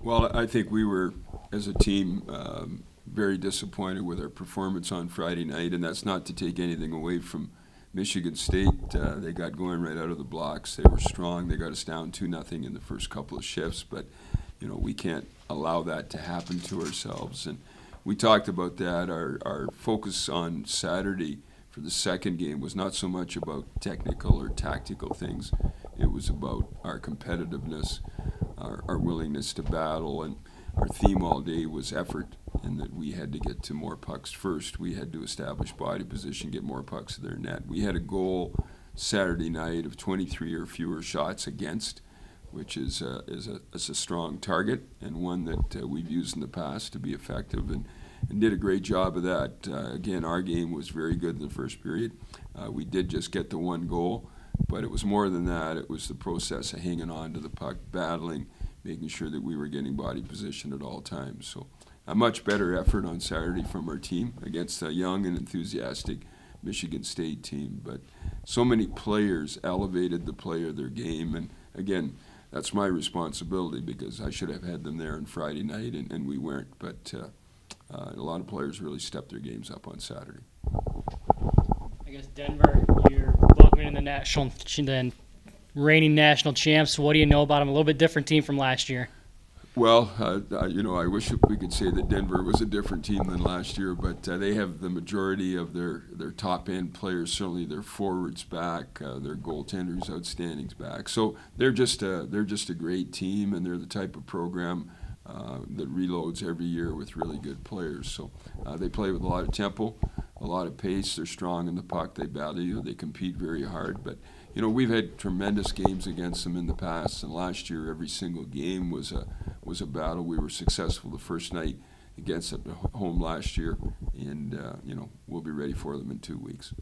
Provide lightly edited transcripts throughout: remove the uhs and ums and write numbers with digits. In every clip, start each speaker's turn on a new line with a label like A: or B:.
A: Well, I think we were, as a team, very disappointed with our performance on Friday night, and that's not to take anything away from Michigan State. They got going right out of the blocks. They were strong. They got us down 2-0 in the first couple of shifts, but we can't allow that to happen to ourselves. And we talked about that. Our focus on Saturday for the second game was not so much about technical or tactical things. It was about our competitiveness, our willingness to battle, and our theme all day was effort, and that we had to get to more pucks first. We had to establish body position, get more pucks to their net. We had a goal Saturday night of 23 or fewer shots against, which is a strong target and one that we've used in the past to be effective, and did a great job of that. Again, our game was very good in the first period. We did just get the one goal, but it was more than that. It was the process of hanging on to the puck, battling, making sure that we were getting body position at all times. So a much better effort on Saturday from our team against a young and enthusiastic Michigan State team. But so many players elevated the play of their game, and again, that's my responsibility because I should have had them there on Friday night, and we weren't. But a lot of players really stepped their games up on Saturday.
B: I guess Denver, you're welcoming in the reigning national champs. What do you know about them? A little bit different team from last year.
A: Well, I wish we could say that Denver was a different team than last year, but they have the majority of their top-end players, certainly their forwards back, their goaltenders, outstandings back. So they're just a great team, and they're the type of program that reloads every year with really good players. So they play with a lot of tempo, a lot of pace. They're strong in the puck. They battle you. They compete very hard. But we've had tremendous games against them in the past, and last year every single game was a battle. We were successful the first night against them at home last year, and we'll be ready for them in 2 weeks.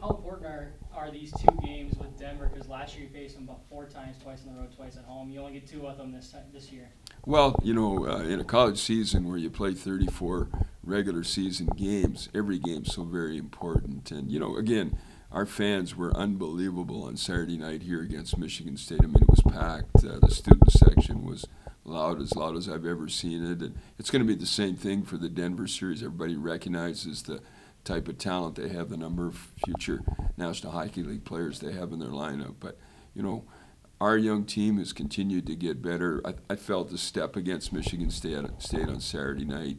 B: How important are these two games with Denver? Because last year you faced them about 4 times, twice on the road, twice at home. You only get 2 of them this year.
A: Well, in a college season where you play 34 regular season games, every game's so very important. And again, our fans were unbelievable on Saturday night here against Michigan State. I mean, it was packed. The student section was loud as I've ever seen it. And it's going to be the same thing for the Denver series. Everybody recognizes the type of talent they have, the number of future National Hockey League players they have in their lineup. But, our young team has continued to get better. I felt the step against Michigan State on Saturday night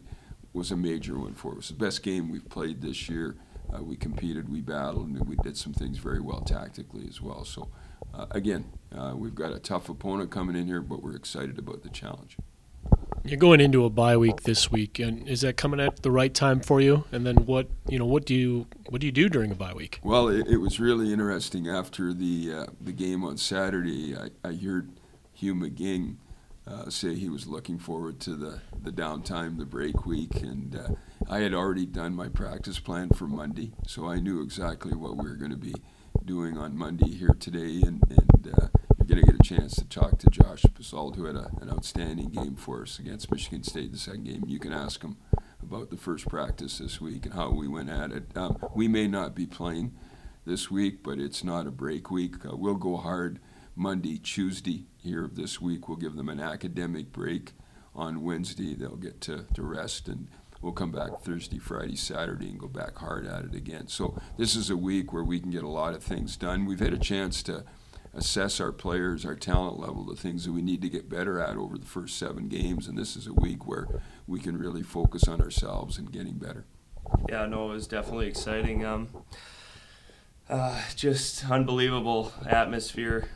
A: was a major one for us. It was the best game we've played this year. We competed, we battled, and we did some things very well tactically as well. So, again, we've got a tough opponent coming in here, but we're excited about the challenge.
C: You're going into a bye week this week, and is that coming at the right time for you? And then what do you do during a bye week?
A: Well, it was really interesting after the game on Saturday. I heard Hugh McGing say he was looking forward to the downtime, the break week, and I had already done my practice plan for Monday, so I knew exactly what we were going to be doing on Monday here today, and you're going to get a chance to talk to Josh Basalt, who had an outstanding game for us against Michigan State the second game. You can ask him about the first practice this week and how we went at it. We may not be playing this week, but it's not a break week. We'll go hard Monday, Tuesday here this week. We'll give them an academic break on Wednesday. They'll get to rest, and we'll come back Thursday, Friday, Saturday, and go back hard at it again. So this is a week where we can get a lot of things done. We've had a chance to assess our players, our talent level, the things that we need to get better at over the first 7 games, and this is a week where we can really focus on ourselves and getting better.
D: Yeah, no, it was definitely exciting. Just unbelievable atmosphere.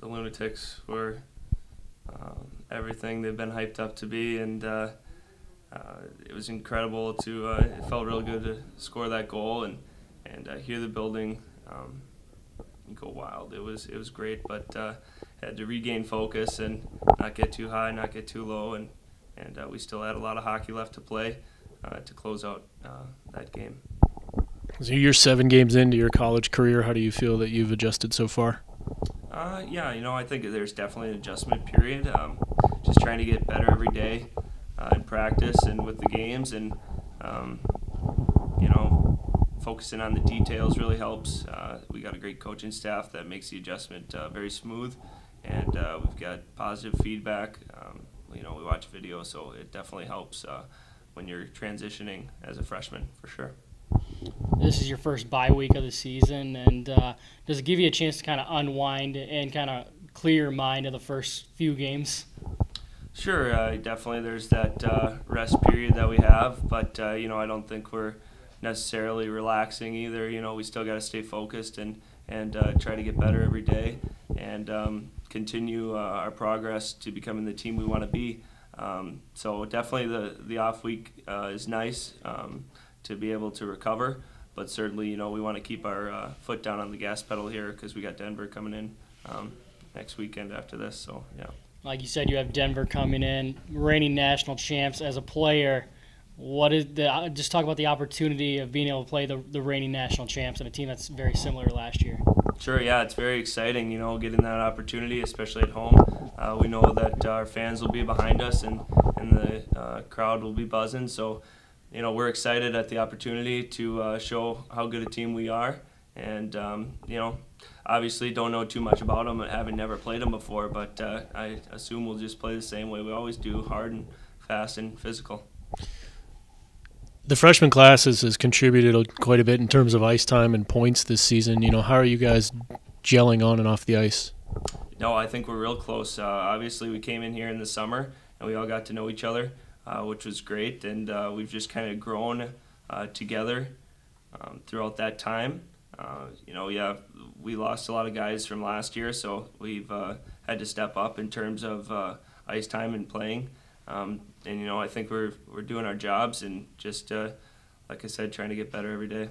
D: The Lunatics were everything they've been hyped up to be, and it was incredible to. It felt really good to score that goal and hear the building go wild. It was great, but had to regain focus and not get too high, not get too low, and we still had a lot of hockey left to play to close out that game.
C: So you're 7 games into your college career. How do you feel that you've adjusted so far?
D: Yeah, I think there's definitely an adjustment period. Just trying to get better every day in practice and with the games, and focusing on the details really helps. We got a great coaching staff that makes the adjustment very smooth, and we've got positive feedback. we watch video, so it definitely helps when you're transitioning as a freshman, for sure.
B: This is your first bye week of the season, and does it give you a chance to kind of unwind and kind of clear your mind of the first few games?
D: Sure, definitely there's that rest period that we have, but I don't think we're necessarily relaxing either. We still got to stay focused and try to get better every day and continue our progress to becoming the team we want to be. So definitely the off week is nice to be able to recover, but certainly we want to keep our foot down on the gas pedal here because we got Denver coming in next weekend after this. So yeah.
B: Like you said, you have Denver coming in, reigning national champs. As a player, just talk about the opportunity of being able to play the reigning national champs and a team that's very similar to last year.
D: Sure, yeah, it's very exciting, getting that opportunity, especially at home. We know that our fans will be behind us and the crowd will be buzzing. So, we're excited at the opportunity to show how good a team we are. And, obviously don't know too much about them, having never played them before, but I assume we'll just play the same way we always do, hard and fast and physical.
C: The freshman class has contributed quite a bit in terms of ice time and points this season. How are you guys gelling on and off the ice?
D: No, I think we're real close. Obviously, we came in here in the summer, and we all got to know each other, which was great, and we've just kind of grown together throughout that time. We lost a lot of guys from last year, so we've had to step up in terms of ice time and playing. I think we're doing our jobs and just, like I said, trying to get better every day.